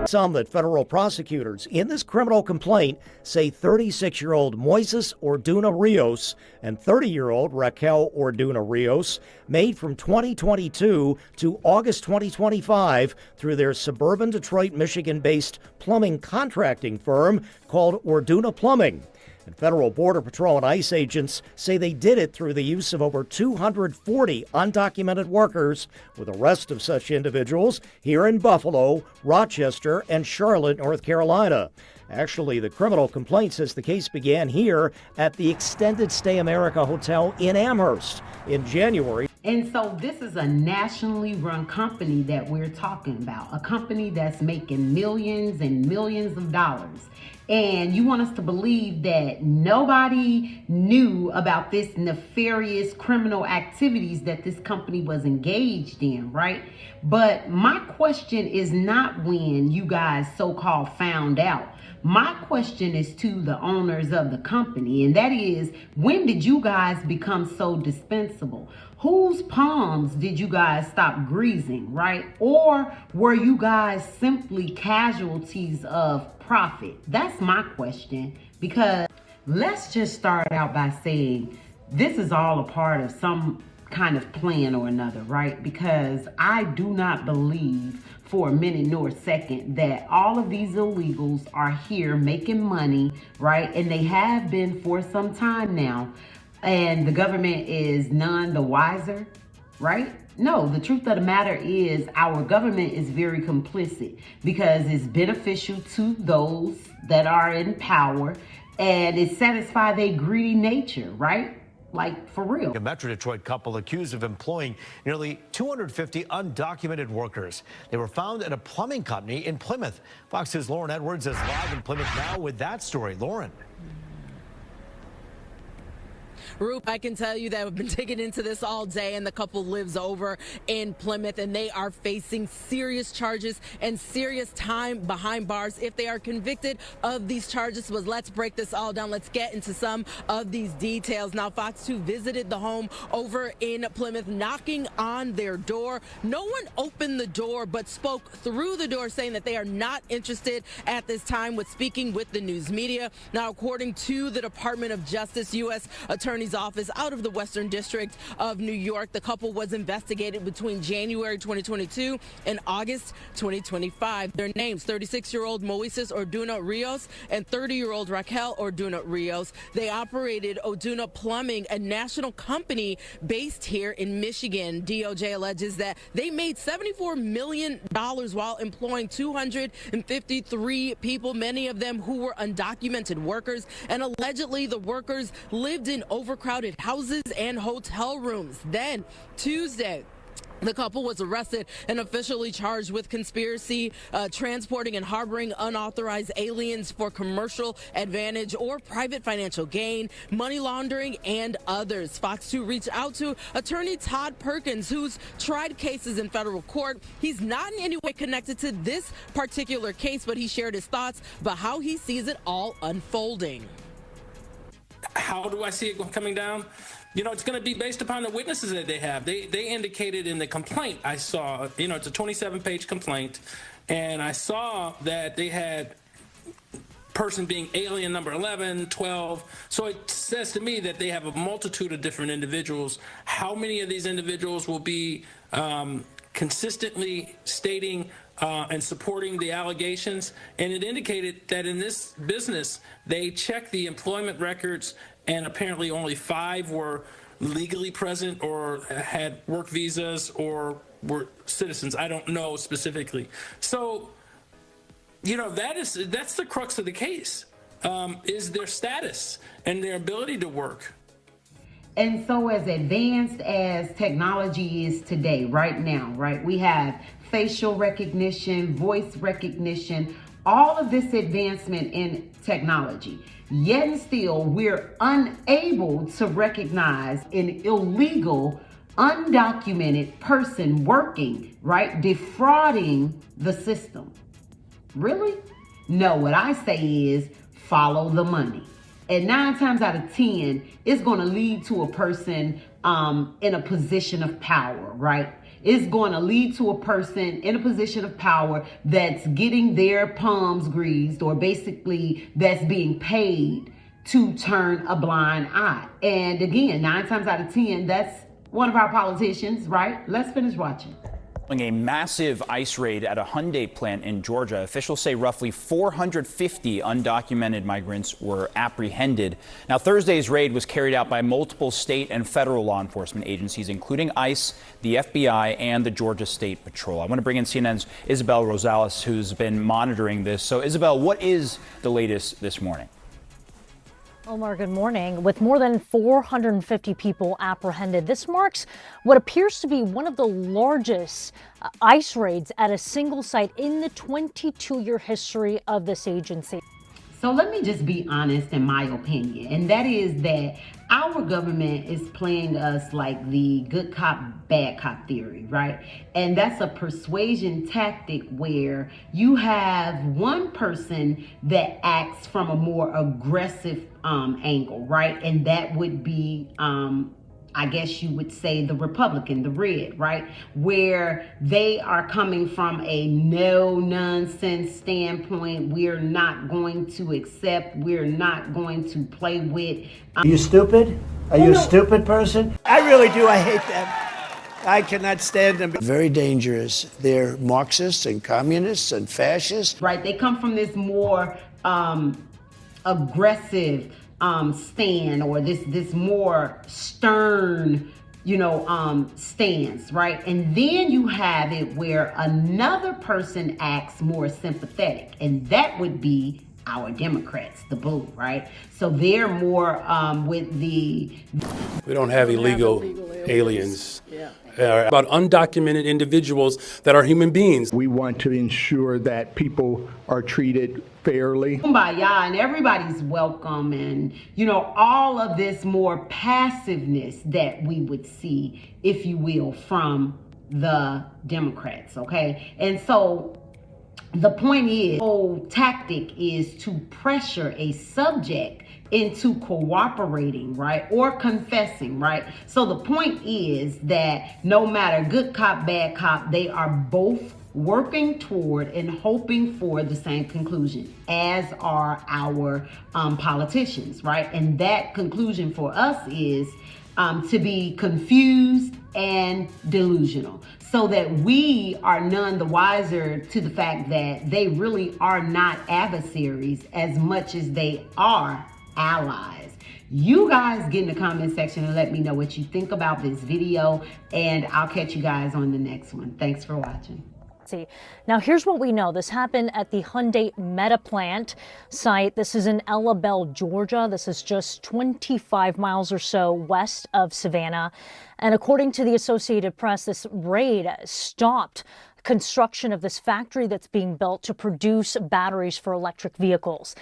Some that federal prosecutors in this criminal complaint say 36-year-old Moises Orduna Rios and 30-year-old Raquel Orduna Rios made from 2022 to August 2025 through their suburban Detroit, Michigan-based plumbing contracting firm called Orduna Plumbing. And Federal Border Patrol and ICE agents say they did it through the use of over 240 undocumented workers, with the rest of such individuals here in Buffalo, Rochester, and Charlotte, North Carolina. Actually, the criminal complaint says the case began here at the Extended Stay America Hotel in Amherst in January. And so this is a nationally run company that we're talking about, a company that's making millions and millions of dollars. And you want us to believe that nobody knew about this nefarious criminal activities that this company was engaged in, right? But my question is not when you guys so-called found out. My question is to the owners of the company, and that is, when did you guys become so dispensable? Whose palms did you guys stop greasing, right? Or were you guys simply casualties of profit? That's my question, because let's just start out by saying this is all a part of some kind of plan or another, right? Because I do not believe for a minute nor a second that all of these illegals are here making money, right? And they have been for some time now. And the government is none the wiser, right? No, the truth of the matter is our government is very complicit because it's beneficial to those that are in power and it satisfies their greedy nature, right? Like, for real. A Metro Detroit couple accused of employing nearly 250 undocumented workers. They were found at a plumbing company in Plymouth. Fox News' Lauren Edwards is live in Plymouth now with that story. Lauren. Roop, I can tell you that we've been digging into this all day, and the couple lives over in Plymouth, and they are facing serious charges and serious time behind bars if they are convicted of these charges. But let's break this all down. Let's get into some of these details. Now, Fox 2 visited the home over in Plymouth, knocking on their door. No one opened the door, but spoke through the door, saying that they are not interested at this time with speaking with the news media. Now, according to the Department of Justice, U.S. Attorney's Office out of the Western District of New York, the couple was investigated between January 2022 and August 2025. Their names, 36-year-old Moises Orduna Rios and 30-year-old Raquel Orduna Rios. They operated Orduna Plumbing, a national company based here in Michigan. DOJ alleges that they made $74 million while employing 253 people, many of them who were undocumented workers, and allegedly the workers lived in overcrowded houses and hotel rooms. Then Tuesday, the couple was arrested and officially charged with conspiracy, transporting and harboring unauthorized aliens for commercial advantage or private financial gain, money laundering, and others. Fox 2 reached out to attorney Todd Perkins, who's tried cases in federal court. He's not in any way connected to this particular case, but he shared his thoughts about how he sees it all unfolding. How do I see it coming down? You know, it's going to be based upon the witnesses that they have. They indicated in the complaint I saw, you know, it's a 27-page complaint, and I saw that they had person being alien number 11, 12. So it says to me that they have a multitude of different individuals. How many of these individuals will be consistently stating and supporting the allegations? And it indicated that in this business, they checked the employment records, and apparently only 5 were legally present or had work visas or were citizens. I don't know specifically. So, you know, that's the crux of the case, is their status and their ability to work. And so as advanced as technology is today, right now, right, we have facial recognition, voice recognition, all of this advancement in technology. Yet and still, we're unable to recognize an illegal, undocumented person working, right, defrauding the system. Really? No, what I say is follow the money. And 9 times out of 10, it's going to lead to a person in a position of power, right? It's going to lead to a person in a position of power that's getting their palms greased, or basically that's being paid to turn a blind eye. And again, 9 times out of 10, that's one of our politicians, right? Let's finish watching. A massive ICE raid at a Hyundai plant in Georgia. Officials say roughly 450 undocumented migrants were apprehended. Now, Thursday's raid was carried out by multiple state and federal law enforcement agencies, including ICE, the FBI, and the Georgia State Patrol. I want to bring in CNN's Isabel Rosales, who's been monitoring this. So, Isabel, what is the latest this morning? Omar, good morning. With more than 450 people apprehended, this marks what appears to be one of the largest ICE raids at a single site in the 22-year history of this agency. So let me just be honest in my opinion, and that is that our government is playing us like the good cop, bad cop theory, right? And that's a persuasion tactic where you have one person that acts from a more aggressive angle, right? And that would be I guess you would say the Republican, the red, right? Where they are coming from a no nonsense standpoint. We're not going to accept, we're not going to play with. Are you stupid? Are you a stupid person? I really do. I hate them. I cannot stand them. Very dangerous. They're Marxists and communists and fascists. Right, they come from this more aggressive stand, or this more stern, stance, right? And then you have it where another person acts more sympathetic, and that would be our Democrats, the blue, right? So they're more with the... We don't have illegal aliens. About undocumented individuals that are human beings. We want to ensure that people are treated fairly. Kumbaya, and everybody's welcome, and all of this more passiveness that we would see, if you will, from the Democrats, okay? And so the point is, the whole tactic is to pressure a subject into cooperating, right? Or confessing, right? So the point is that no matter good cop, bad cop, they are both working toward and hoping for the same conclusion, as are our politicians, right? And that conclusion for us is to be confused and delusional, so that we are none the wiser to the fact that they really are not adversaries as much as they are allies. You guys get in the comment section and let me know what you think about this video, and I'll catch you guys on the next one. Thanks for watching. Now, here's what we know. This happened at the Hyundai Meta plant site. This is in Ella Belle, Georgia. This is just 25 miles or so west of Savannah. And according to the Associated Press, this raid stopped construction of this factory that's being built to produce batteries for electric vehicles.